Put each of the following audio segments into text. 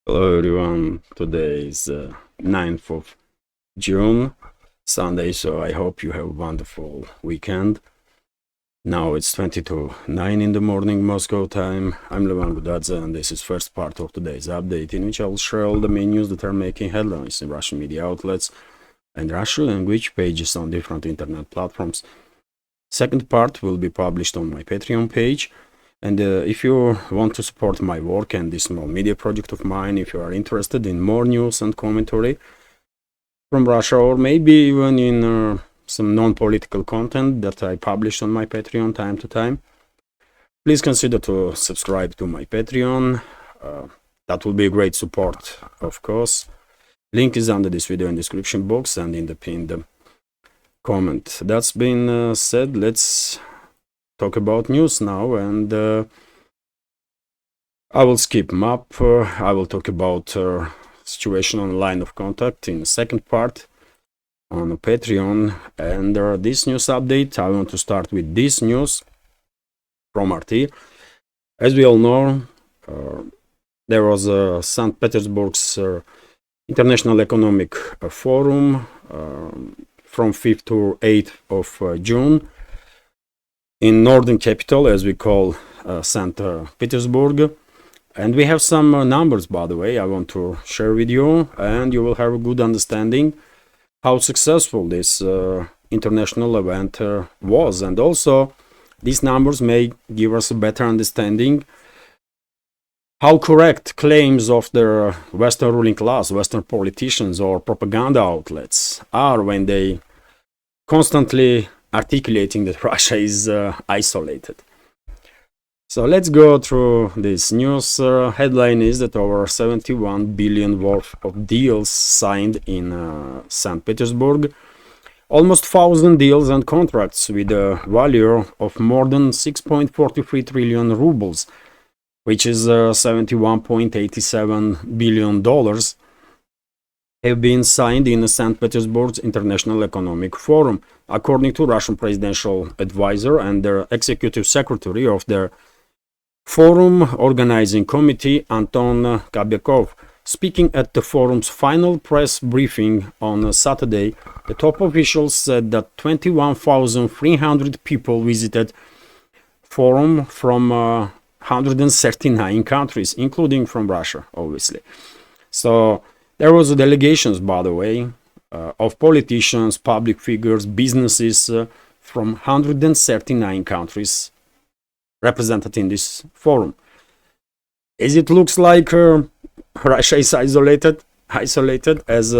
Hello everyone, today is 9th of June, Sunday, so I hope you have a wonderful weekend. Now it's 20 to 9 in the morning Moscow time. I'm Levan Budadze and this is first part of today's update in which I will share all the main news that are making headlines in Russian media outlets and Russian language pages on different internet platforms. Second part will be published on my Patreon page. And if you want to support my work and this small media project of mine, if you are interested in more news and commentary from Russia, or maybe even in some non-political content that I publish on my Patreon time to time, please consider to subscribe to my Patreon. That will be a great support, of course. Link is under this video in the description box and in the pinned comment. That's been said, let's talk about news now, and I will skip map. I will talk about situation on line of contact in the second part on Patreon. And this news update, I want to start with this news from RT. As we all know, there was St. Petersburg's International Economic Forum from 5th to 8th of June in northern capital, as we call St. Petersburg. And we have some numbers, by the way, I want to share with you, and you will have a good understanding how successful this international event was. And also, these numbers may give us a better understanding how correct claims of the Western ruling class, Western politicians or propaganda outlets are when they constantly articulating that Russia is isolated. So let's go through this news. Headline is that over 71 billion worth of deals signed in St. Petersburg. Almost 1,000 deals and contracts with a value of more than 6.43 trillion rubles, which is $71.87 billion, have been signed in St. Petersburg's International Economic Forum, according to Russian presidential advisor and the executive secretary of the Forum Organizing Committee, Anton Kobyakov. Speaking at the forum's final press briefing on Saturday, the top officials said that 21,300 people visited forum from 139 countries, including from Russia, obviously. So there was delegations, by the way, of politicians, public figures, businesses from 139 countries represented in this forum. As it looks like Russia is isolated as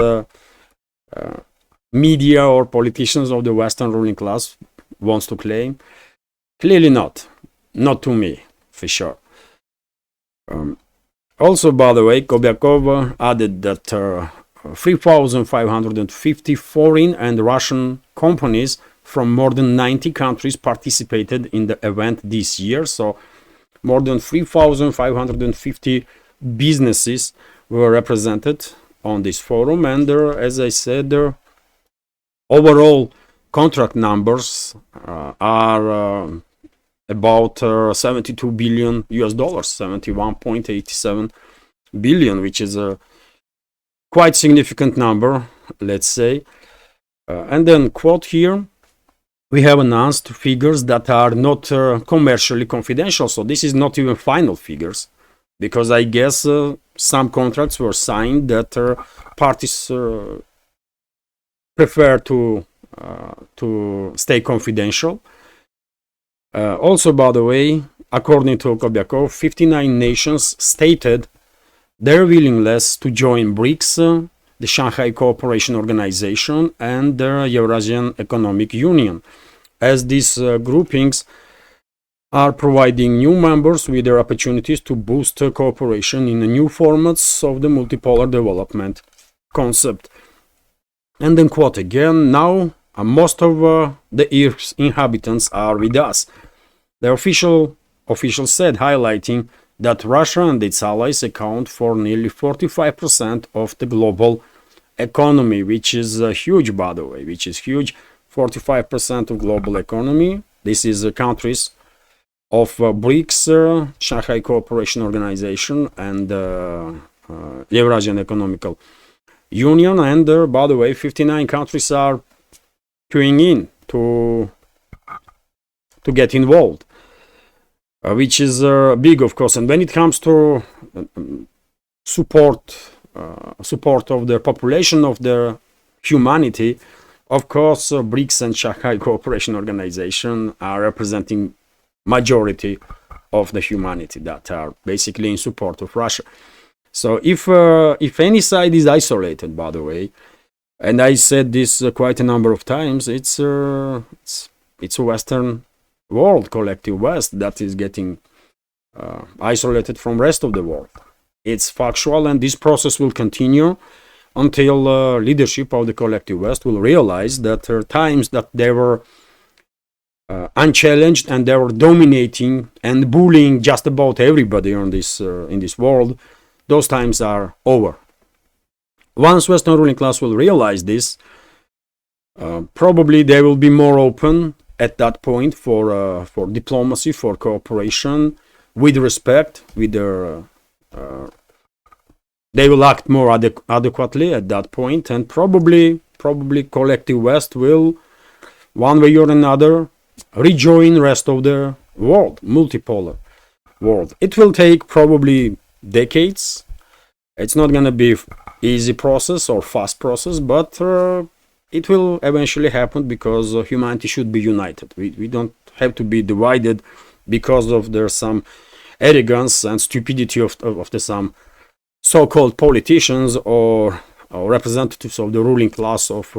media or politicians of the Western ruling class wants to claim? Clearly not. Not to me, for sure. Also, by the way, Kobyakov added that 3,550 foreign and Russian companies from more than 90 countries participated in the event this year. So more than 3,550 businesses were represented on this forum. And as I said, overall contract numbers are about 72 billion US dollars, 71.87 billion, which is a quite significant number, let's say. And then quote here, we have announced figures that are not commercially confidential. So this is not even final figures, because I guess some contracts were signed that parties prefer to stay confidential. Also, by the way, according to Kobyakov, 59 nations stated their willingness to join BRICS, the Shanghai Cooperation Organization, and the Eurasian Economic Union, as these groupings are providing new members with their opportunities to boost cooperation in the new formats of the multipolar development concept. And then quote again, now most of the Earth's inhabitants are with us. The official said, highlighting that Russia and its allies account for nearly 45% of the global economy, which is huge, by the way, which is huge. 45% of global economy. This is countries of BRICS, Shanghai Cooperation Organization, and Eurasian Economical Union, and by the way, 59 countries are queuing in to get involved, which is big, of course. And when it comes to support of the population, of the humanity, of course, BRICS and Shanghai Cooperation Organization are representing majority of the humanity that are basically in support of Russia. So if any side is isolated, by the way, and I said this quite a number of times, it's a Western world, collective West, that is getting isolated from rest of the world. It's factual, and this process will continue until leadership of the collective West will realize that there are times that they were unchallenged and they were dominating and bullying just about everybody on this in this world. Those times are over. Once Western ruling class will realize this, probably they will be more open at that point for diplomacy, for cooperation, with respect, with their they will act more adequately at that point, and probably collective West will, one way or another, rejoin rest of the world, multipolar world. It will take probably decades. It's not gonna be easy process or fast process, but it will eventually happen because humanity should be united. We don't have to be divided because of there's some arrogance and stupidity of the some so-called politicians or representatives of the ruling class of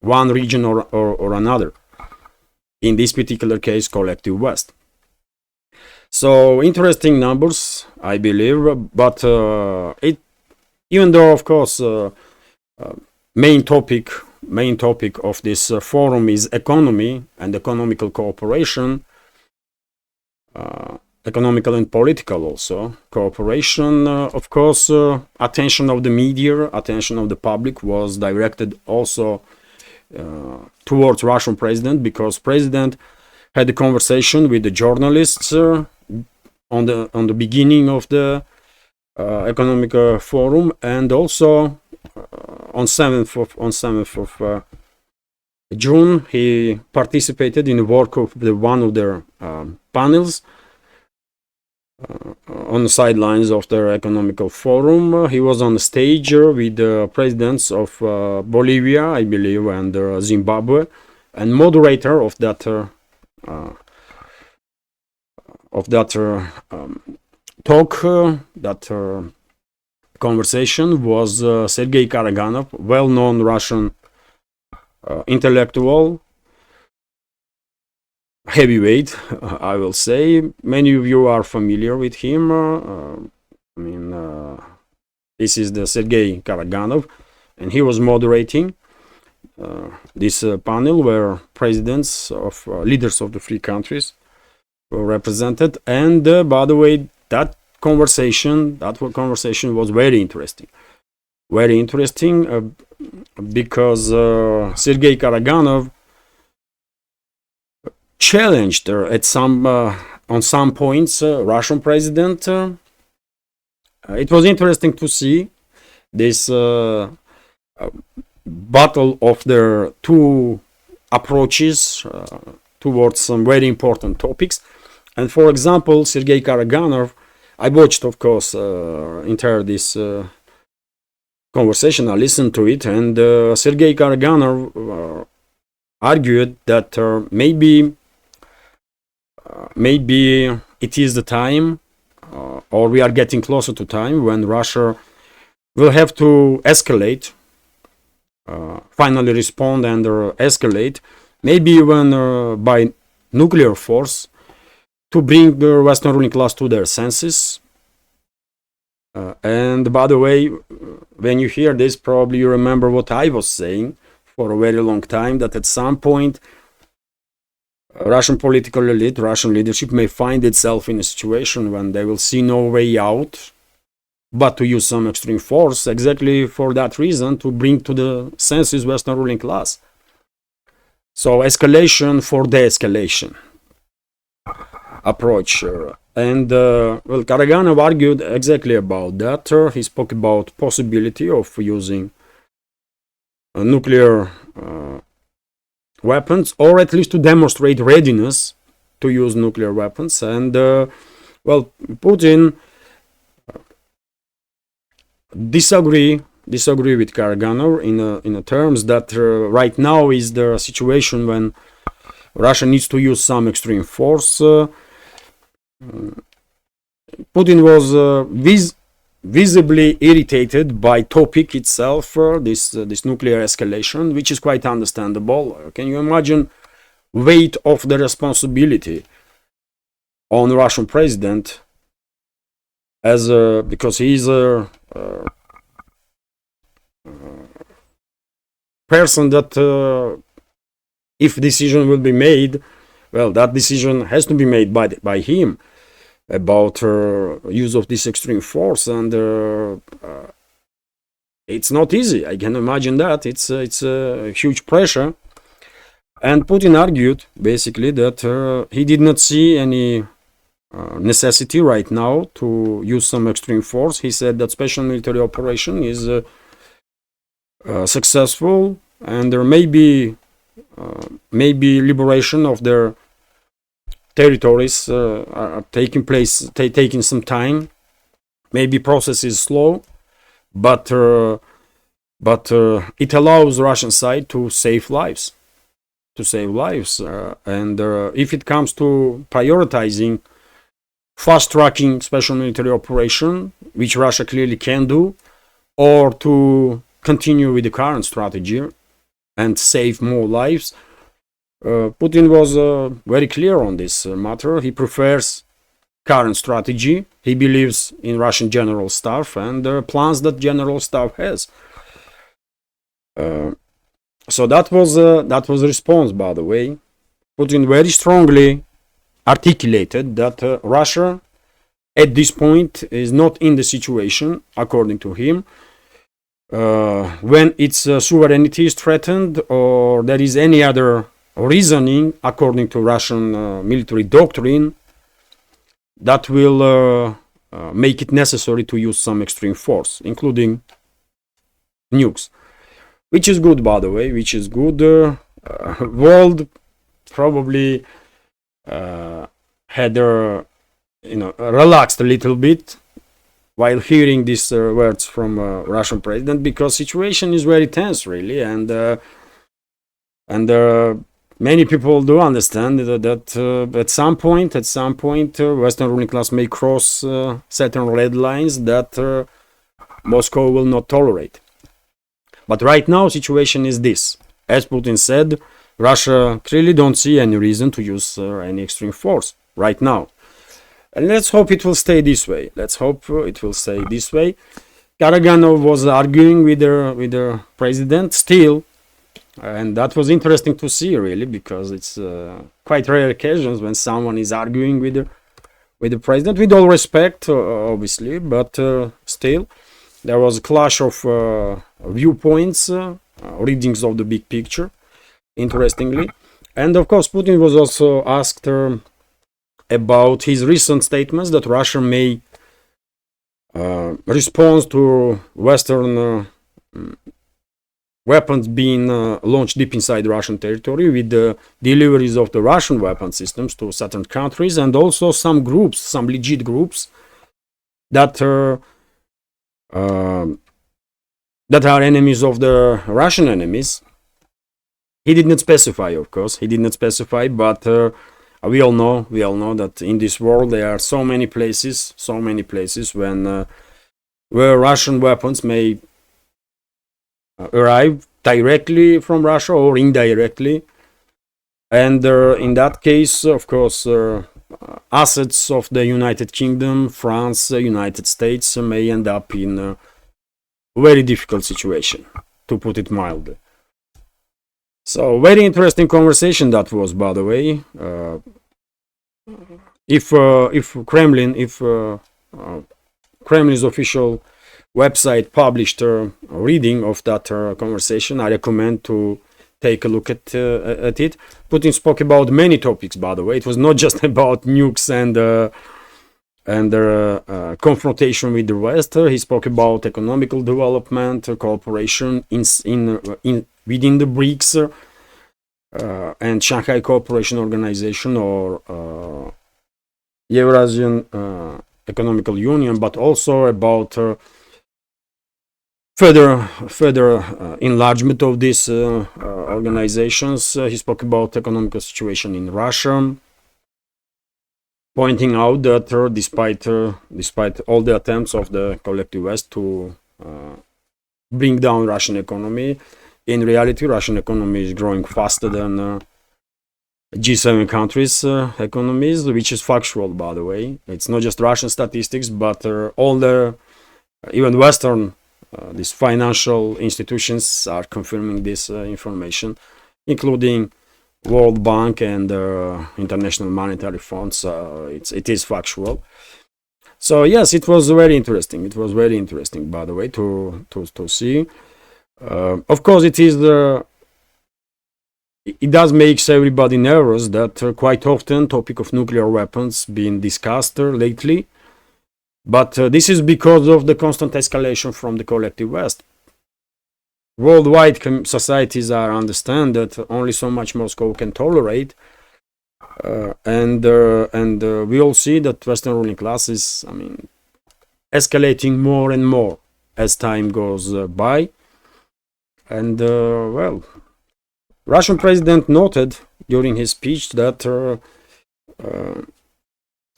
one region or another. In this particular case, collective West. So interesting numbers, I believe, but even though, of course, main topic of this forum is economy and economical cooperation, economical and political also cooperation. Of course, attention of the media, attention of the public was directed also towards Russian president, because president had a conversation with the journalists on the beginning of the economic forum, and also on 7th of June he participated in the work of one of their panels on the sidelines of their economical forum. He was on the stage with the presidents of Bolivia, I believe, and Zimbabwe, and moderator of that talk, that conversation was Sergei Karaganov, well-known Russian intellectual, heavyweight, I will say. Many of you are familiar with him. This is the Sergei Karaganov, and he was moderating this panel where presidents of leaders of the three countries were represented. And by the way, that conversation was very interesting because Sergei Karaganov challenged at some on some points Russian president. It was interesting to see this battle of their two approaches towards some very important topics. And for example, Sergei Karaganov, I watched, of course, entire this conversation. I listened to it, and Sergei Karaganov argued that maybe it is the time, or we are getting closer to time when Russia will have to escalate, finally respond and escalate, maybe even by nuclear force, to bring the Western ruling class to their senses. And by the way, when you hear this, probably you remember what I was saying for a very long time, that at some point Russian political elite, Russian leadership may find itself in a situation when they will see no way out but to use some extreme force, exactly for that reason, to bring to the senses Western ruling class. So escalation for de-escalation. approach. And well, Karaganov argued exactly about that. He spoke about possibility of using nuclear weapons, or at least to demonstrate readiness to use nuclear weapons. And well, Putin disagree with Karaganov in terms that right now is the situation when Russia needs to use some extreme force. Putin was visibly irritated by topic itself, this nuclear escalation, which is quite understandable. Can you imagine weight of the responsibility on the Russian president, as because he's a person that if decision will be made, well, that decision has to be made by him about use of this extreme force, and it's not easy. I can imagine that it's a huge pressure. And Putin argued basically that he did not see any necessity right now to use some extreme force. He said that special military operation is successful, and there may be liberation of their territories are taking place, taking some time. Maybe process is slow, but it allows Russian side to save lives, and if it comes to prioritizing fast-tracking special military operation, which Russia clearly can do, or to continue with the current strategy and save more lives, Putin was very clear on this matter. He prefers current strategy. He believes in Russian general staff and the plans that general staff has. So that was the response, by the way. Putin very strongly articulated that Russia at this point is not in the situation, according to him, when its sovereignty is threatened, or there is any other reasoning according to Russian military doctrine that will make it necessary to use some extreme force, including nukes, which is good, by the way, which is good. World probably had relaxed a little bit while hearing these words from Russian president, because situation is very tense, really, and many people do understand that at some point, Western ruling class may cross certain red lines that Moscow will not tolerate. But right now, situation is this. As Putin said, Russia clearly don't see any reason to use any extreme force right now. And let's hope it will stay this way. Karaganov was arguing with the president still, and that was interesting to see, really, because it's quite rare occasions when someone is arguing with the president, with all respect, obviously, but still there was a clash of viewpoints, readings of the big picture, interestingly. And of course, Putin was also asked about his recent statements that Russia may respond to Western weapons being launched deep inside Russian territory with the deliveries of the Russian weapon systems to certain countries, and also some groups, some legit groups that are enemies of the Russian enemies. He did not specify, of course. But we all know that in this world there are so many places when where Russian weapons may arrive directly from Russia or indirectly, and in that case, of course, assets of the United Kingdom, France, United States may end up in a very difficult situation, to put it mildly. So, very interesting conversation that was, by the way. If Kremlin's official website published a reading of that conversation, I recommend to take a look at it. Putin spoke about many topics, by the way. It was not just about nukes and confrontation with the West. He spoke about economical development, cooperation within the BRICS and Shanghai Cooperation Organization, or Eurasian Economical Union, but also about further enlargement of these organizations. He spoke about economic situation in Russia, pointing out that despite all the attempts of the collective West to bring down Russian economy, in reality, Russian economy is growing faster than G7 countries' economies, which is factual, by the way. It's not just Russian statistics, but all the even Western these financial institutions are confirming this information, including World Bank and International Monetary Funds. It is factual. So yes, it was very interesting. It was very interesting, by the way, to see. Of course, it does make everybody nervous that quite often topic of nuclear weapons being discussed lately. But this is because of the constant escalation from the collective West. Worldwide societies understand that only so much Moscow can tolerate, and we all see that Western ruling classes, I mean, escalating more and more as time goes by. And well, Russian president noted during his speech that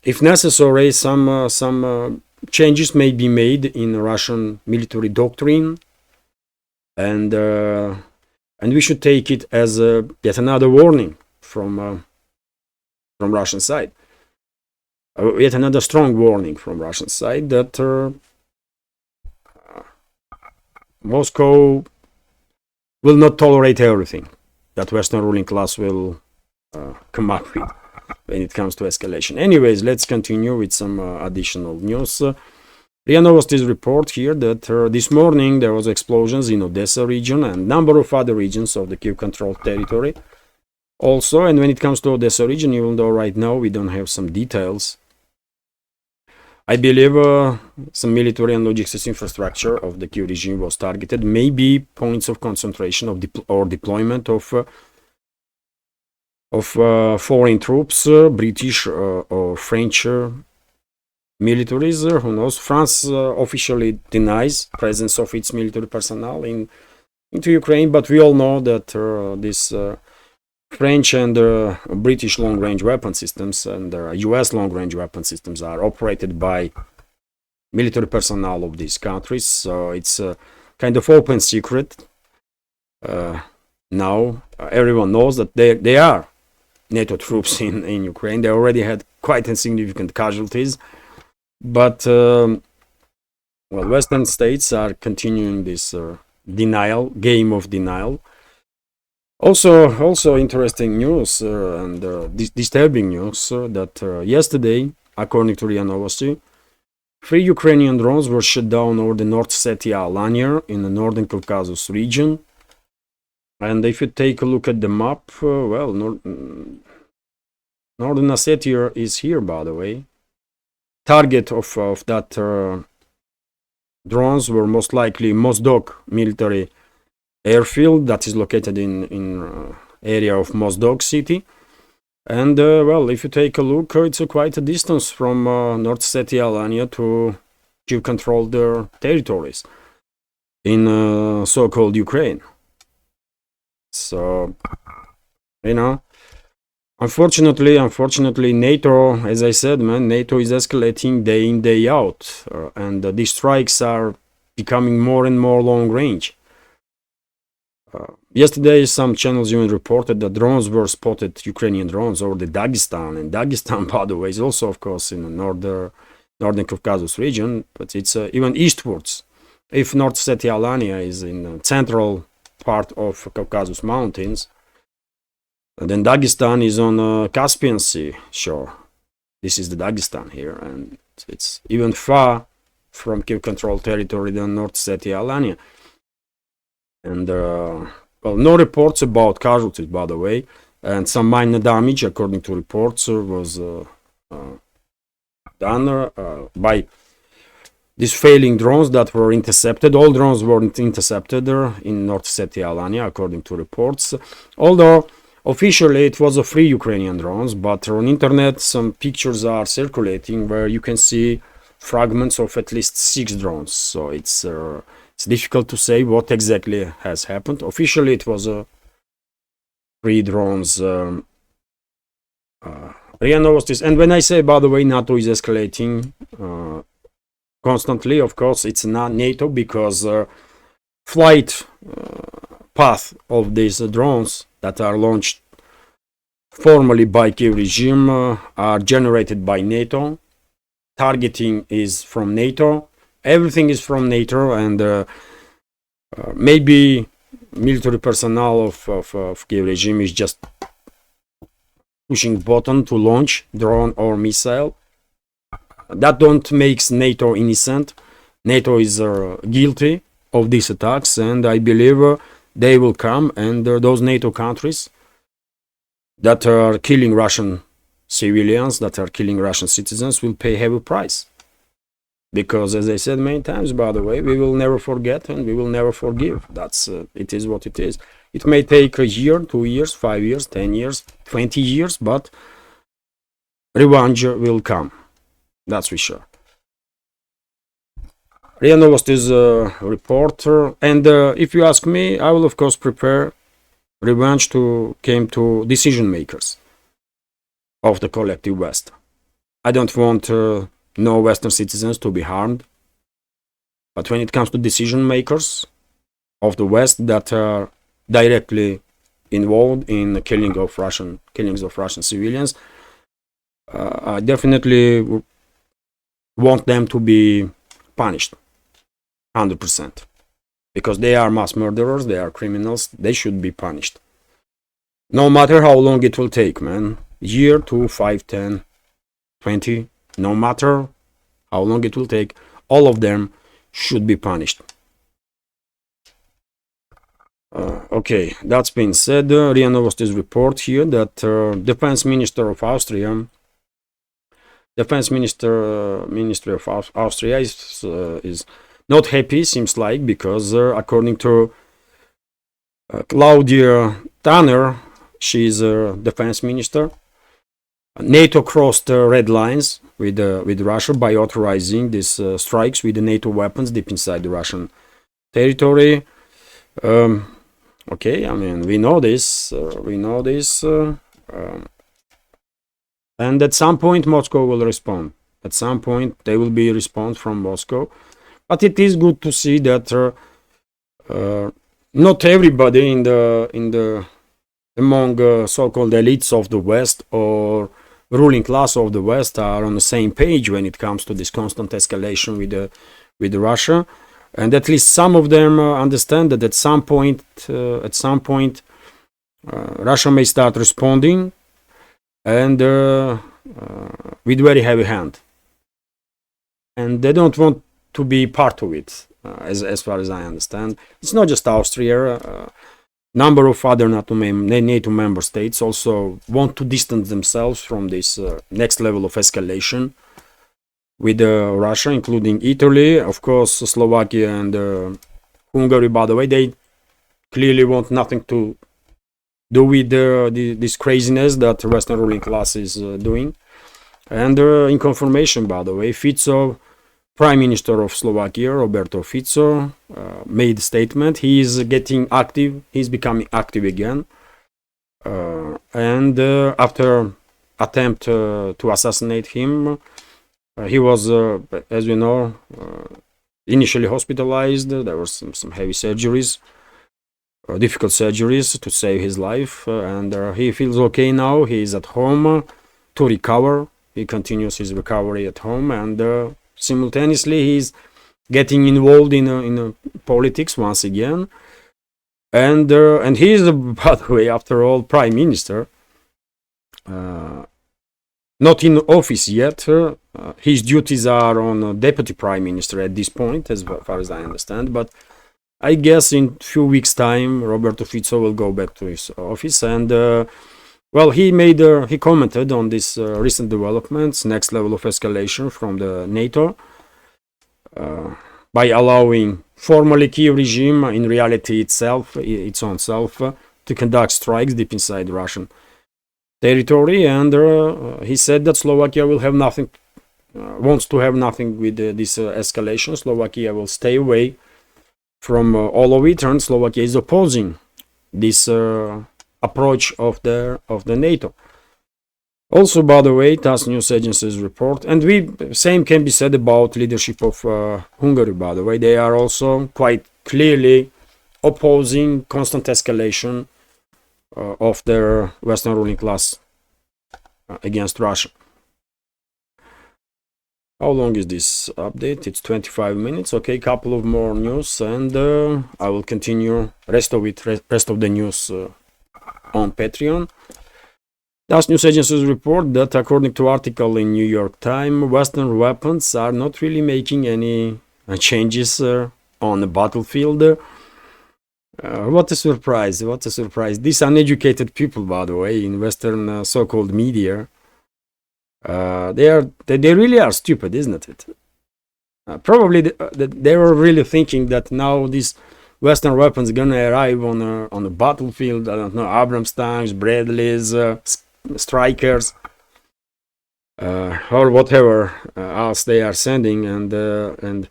if necessary, some changes may be made in Russian military doctrine, and we should take it as yet another warning from Russian side, yet another strong warning from Russian side that Moscow will not tolerate everything that Western ruling class will come up with when it comes to escalation. Anyways, let's continue with some additional news. RIA Novosti's report here that this morning there was explosions in Odessa region and number of other regions of the Kiev-controlled territory also. And when it comes to Odessa region, even though right now we don't have some details, I believe some military and logistics infrastructure of the Kiev regime was targeted, maybe points of concentration of deployment of foreign troops, British or French militaries. Who knows? France officially denies presence of its military personnel into Ukraine, but we all know that this French and British long-range weapon systems and US long-range weapon systems are operated by military personnel of these countries. So it's a kind of open secret. Now everyone knows that they are NATO troops in Ukraine. They already had quite significant casualties, but well, Western states are continuing this game of denial. Also interesting news and disturbing news that yesterday, according to RIA Novosti, 3 Ukrainian drones were shot down over the North Ossetia-Alania in the Northern Caucasus region. And if you take a look at the map, well, Northern Ossetia is here, by the way. Target of that drones were most likely Mozdok military airfield that is located in area of Mozdok city. And well, if you take a look, it's quite a distance from North Ossetia-Alania to Kiev-controlled territories in so-called Ukraine. So, you know, unfortunately, NATO, as I said, NATO is escalating day in, day out, and these strikes are becoming more and more long range. Yesterday, some channels even reported that drones were spotted, Ukrainian drones, over the Dagestan, and Dagestan, by the way, is also, of course, in the northern Caucasus region, but it's even eastwards. If North Ossetia-Alania is in the central part of Caucasus Mountains, and then Dagestan is on Caspian Sea shore. This is the Dagestan here, and it's even far from Kiev-controlled territory than North Ossetia-Alania. And well, no reports about casualties, by the way, and some minor damage, according to reports, was done by these failing drones that were intercepted. All drones were intercepted in North Ossetia, Alania, according to reports. Although officially it was a free Ukrainian drones, but on internet some pictures are circulating where you can see fragments of at least 6 drones. So it's difficult to say what exactly has happened. Officially it was a free drones. RIA Novostis. And when I say, by the way, NATO is escalating constantly, of course, it's not NATO, because flight path of these drones that are launched formally by Kiev regime are generated by NATO. Targeting is from NATO. Everything is from NATO, and maybe military personnel of Kiev regime is just pushing button to launch drone or missile. That don't makes NATO innocent. NATO is guilty of these attacks, and I believe they will come, and those NATO countries that are killing Russian civilians, that are killing Russian citizens, will pay heavy price. Because, as I said many times, by the way, we will never forget and we will never forgive. That's it is what it is. It may take a year, 2 years, 5 years, 10 years, 20 years, but revenge will come. That's for sure. RIA Novostis reporter, and if you ask me, I will of course prepare revenge to came to decision makers of the collective West. I don't want no Western citizens to be harmed, but when it comes to decision makers of the West that are directly involved in the killings of Russian civilians, I definitely want them to be punished 100%, because they are mass murderers, they are criminals, they should be punished. No matter how long it will take, man. Year, 2, 5, 10, 20, no matter how long it will take, all of them should be punished. Okay, that's been said. RIA Novostis report here that Defense Minister of Austria, Ministry of Austria is not happy, seems like, because according to Claudia Tanner, she's a defense minister, NATO crossed red lines with Russia by authorizing these strikes with the NATO weapons deep inside the Russian territory. Okay, I mean, we know this, and at some point Moscow will respond. At some point there will be a response from Moscow. But it is good to see that not everybody among so-called elites of the West or ruling class of the West are on the same page when it comes to this constant escalation with Russia, and at least some of them understand that at some point Russia may start responding, and with very heavy hand, and they don't want to be part of it, as far as I understand. It's not just Austria. Number of other NATO member states also want to distance themselves from this next level of escalation with Russia, including Italy, of course, Slovakia and Hungary. By the way, they clearly want nothing to do with this craziness that the Western ruling class is doing. And in confirmation, by the way, Fico, Prime Minister of Slovakia, Roberto Fico, made a statement. He is getting active. He's becoming active again. And after attempt to assassinate him, he was, as you know, initially hospitalized. There were some heavy surgeries, difficult surgeries to save his life. And he feels okay now. He is at home to recover. He continues his recovery at home, and simultaneously he's getting involved in politics once again, and he is, by the way, after all, prime minister, not in office yet. His duties are on deputy prime minister at this point, as far as I understand, but I guess in few weeks time Roberto Fico will go back to his office, and well, he commented on this recent developments, next level of escalation from the NATO, by allowing formally Kiev regime, in reality its own self, to conduct strikes deep inside Russian territory, and he said that Slovakia will have nothing, wants to have nothing with this escalation. Slovakia will stay away from all of it, and Slovakia is opposing this approach of the NATO. Also, by the way, TASS news agencies report, and same can be said about leadership of Hungary. By the way, they are also quite clearly opposing constant escalation of their Western ruling class against Russia. How long is this update? It's 25 minutes. Okay, couple of more news, and I will continue rest of the news on Patreon. TASS news agencies report that according to article in New York Times, Western weapons are not really making any changes on the battlefield. What a surprise, what a surprise. These uneducated people, by the way, in Western so-called media, they really are stupid, isn't it? Probably they were really thinking that now these Western weapons gonna arrive on the battlefield. I don't know, Abrams tanks, Bradleys, Strikers, or whatever else they are sending, and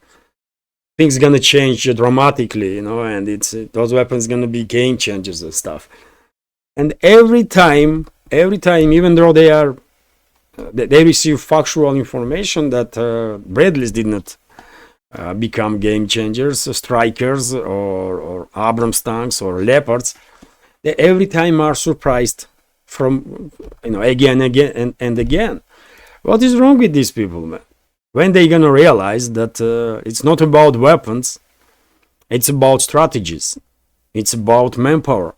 things gonna change dramatically, you know, and those weapons gonna be game changers and stuff. And every time, even though they receive factual information that Bradleys did not become game changers, Strikers or Abrams tanks or Leopards, they every time are surprised from, you know, again and again. What is wrong with these people, man? When they gonna realize that it's not about weapons, it's about strategies, it's about manpower,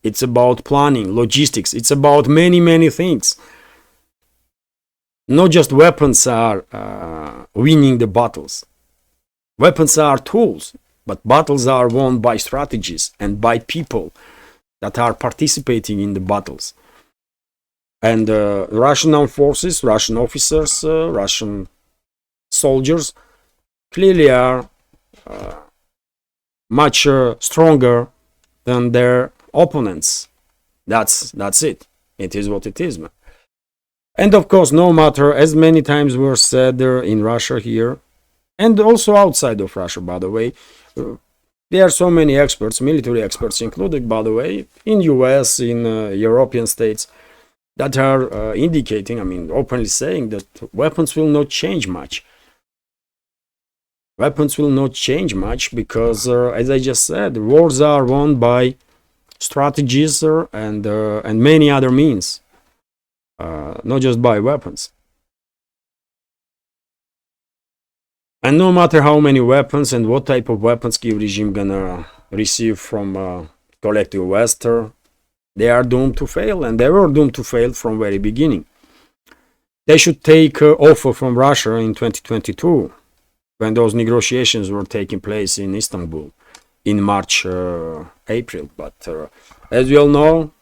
it's about planning, logistics, it's about many things. Not just weapons are winning the battles. Weapons are tools, but battles are won by strategies and by people that are participating in the battles. And Russian armed forces, Russian officers, Russian soldiers clearly are much stronger than their opponents. That's it. It is what it is, man. And of course, no matter, as many times were said there in Russia here, and also outside of Russia, by the way, there are so many experts, military experts included, by the way, in US, in European states, that are indicating, I mean, openly saying that weapons will not change much. Weapons will not change much because, as I just said, wars are won by strategies and many other means, not just by weapons. And no matter how many weapons and what type of weapons Kiev regime gonna receive from collective West, they are doomed to fail, and they were doomed to fail from very beginning. They should take offer from Russia in 2022, when those negotiations were taking place in Istanbul in March, April. But as we all know,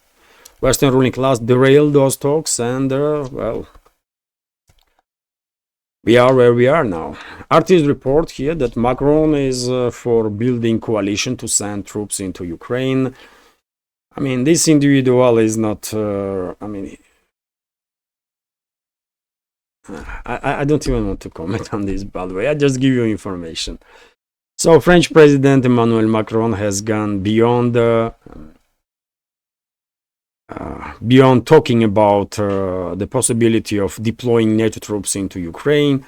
Western ruling class derailed those talks, and well, we are where we are now. Artists report here that Macron is for building coalition to send troops into Ukraine. I mean, this individual is not, I mean, I don't even want to comment on this, by the way. I just give you information. So, French President Emmanuel Macron has gone beyond talking about the possibility of deploying NATO troops into Ukraine,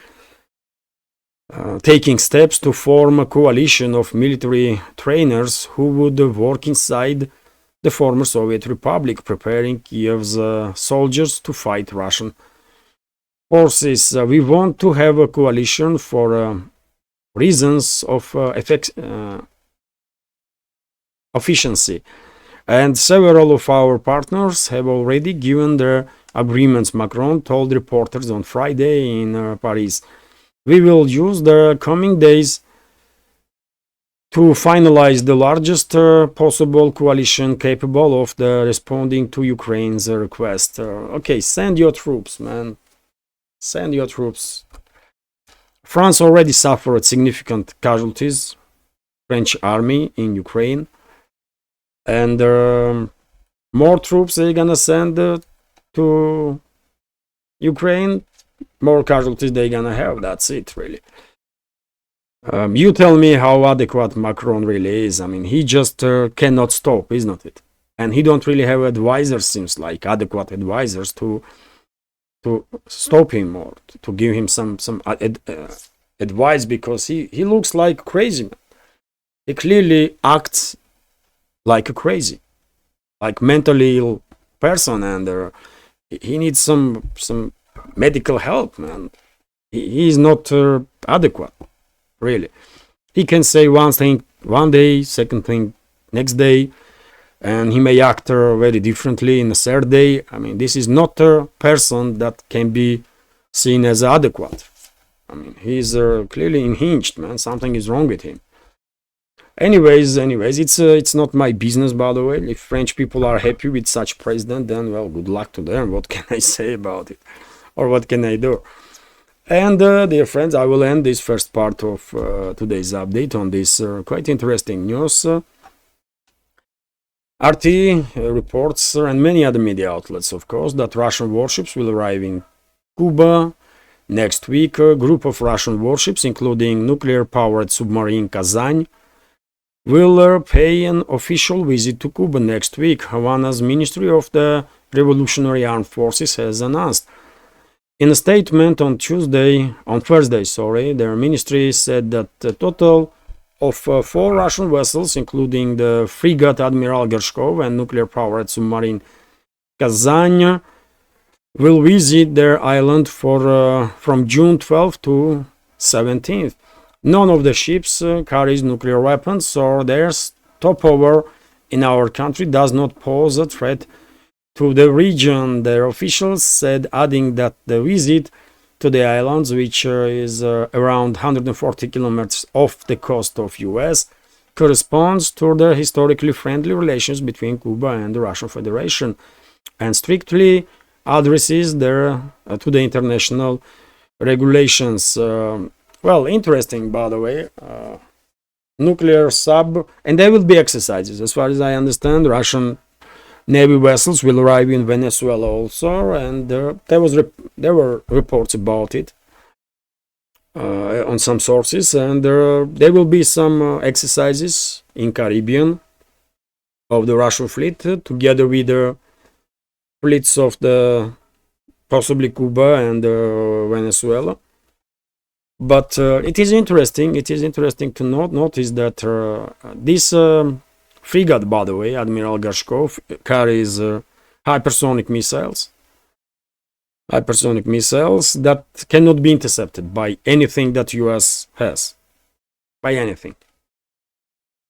taking steps to form a coalition of military trainers who would work inside the former Soviet Republic, preparing Kiev's soldiers to fight Russian forces. We want to have a coalition for reasons of efficiency. And several of our partners have already given their agreements, Macron told reporters on Friday in Paris. We will use the coming days to finalize the largest possible coalition capable of responding to Ukraine's request. Okay, send your troops, man. Send your troops. France already suffered significant casualties, French army in Ukraine, and more troops they're gonna send to Ukraine, more casualties they're gonna have. That's it, really. You tell me how adequate Macron really is. I mean, he just cannot stop, isn't it? And he don't really have advisors, seems like, adequate advisors to stop him or to give him some advice, because he looks like a crazy man. He clearly acts like a crazy, like mentally ill person, and he needs some medical help, man. He is not adequate, really. He can say one thing one day, second thing next day, and he may act very differently in the third day. I mean, this is not a person that can be seen as adequate. I mean, he's clearly unhinged, man. Something is wrong with him. Anyways, it's not my business, by the way. If French people are happy with such president, then, well, good luck to them. What can I say about it? Or what can I do? And, dear friends, I will end this first part of today's update on this quite interesting news. RT reports, and many other media outlets, of course, that Russian warships will arrive in Cuba next week. A group of Russian warships, including nuclear-powered submarine Kazan, will pay an official visit to Cuba next week, Havana's Ministry of the Revolutionary Armed Forces has announced. In a statement on Thursday, their ministry said that a total of 4 Russian vessels, including the frigate Admiral Gershkov and nuclear-powered submarine Kazan, will visit their island from June 12th to 17th. None of the ships carries nuclear weapons, so their stopover in our country does not pose a threat to the region, their officials said, adding that the visit to the islands, which is around 140 kilometers off the coast of US, corresponds to the historically friendly relations between Cuba and the Russian Federation, and strictly addresses to the international regulations. Well, interesting, by the way. Nuclear sub, and there will be exercises. As far as I understand, Russian Navy vessels will arrive in Venezuela also, and there were reports about it on some sources, and there will be some exercises in Caribbean of the Russian fleet together with the fleets of the possibly Cuba and Venezuela. But it is interesting to notice that this frigate, by the way, Admiral Gershkov, carries hypersonic missiles that cannot be intercepted by anything that US has, by anything.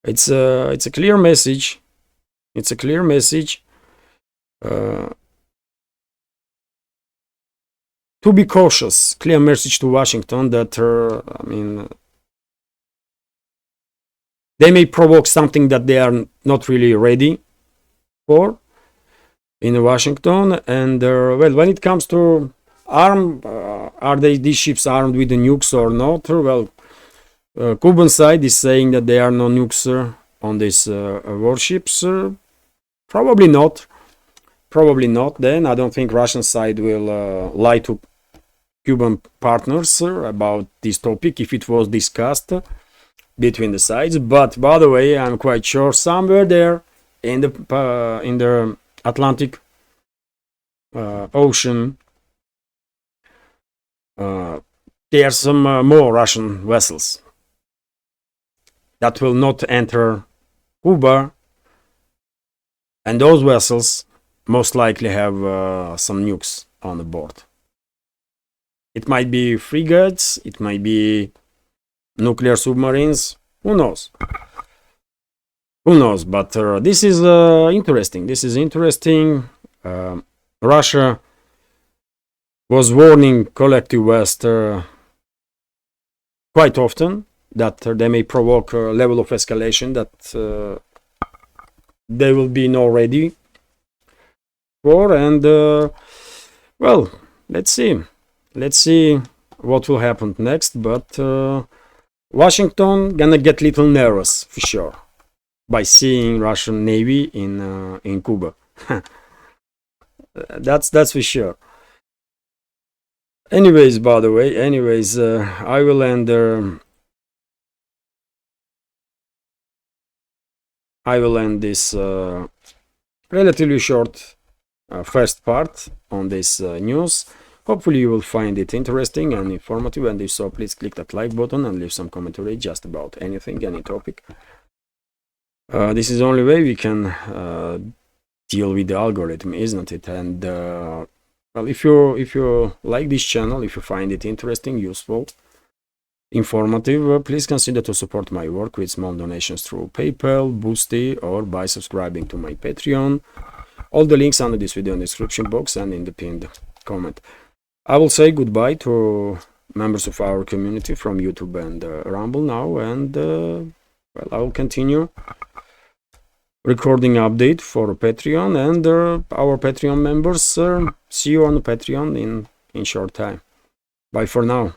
It's a clear message. It's a clear message to be cautious. Clear message to Washington that I mean, they may provoke something that they are not really ready for in Washington. And well, when it comes to are these ships armed with the nukes or not? Well, Cuban side is saying that there are no nukes on these warships. Probably not. Then I don't think Russian side will lie to Cuban partners about this topic if it was discussed between the sides. But by the way, I'm quite sure somewhere there in the Atlantic Ocean there are some more Russian vessels that will not enter Cuba, and those vessels most likely have some nukes on the board. It might be frigates, it might be nuclear submarines, who knows? But this is interesting. Russia was warning collective West quite often that they may provoke a level of escalation that they will be not ready for. And well, let's see what will happen next. But Washington gonna get little nervous for sure by seeing Russian Navy in Cuba. That's for sure. Anyways, by the way, I will end this relatively short first part on this news. Hopefully you will find it interesting and informative, and if so, please click that like button and leave some commentary just about anything, any topic. This is the only way we can deal with the algorithm, isn't it? And well, if you like this channel, if you find it interesting, useful, informative, please consider to support my work with small donations through PayPal, Boosty, or by subscribing to my Patreon. All the links under this video in the description box and in the pinned comment. I will say goodbye to members of our community from YouTube and Rumble now, and well, I will continue recording update for Patreon and our Patreon members. See you on Patreon in short time. Bye for now.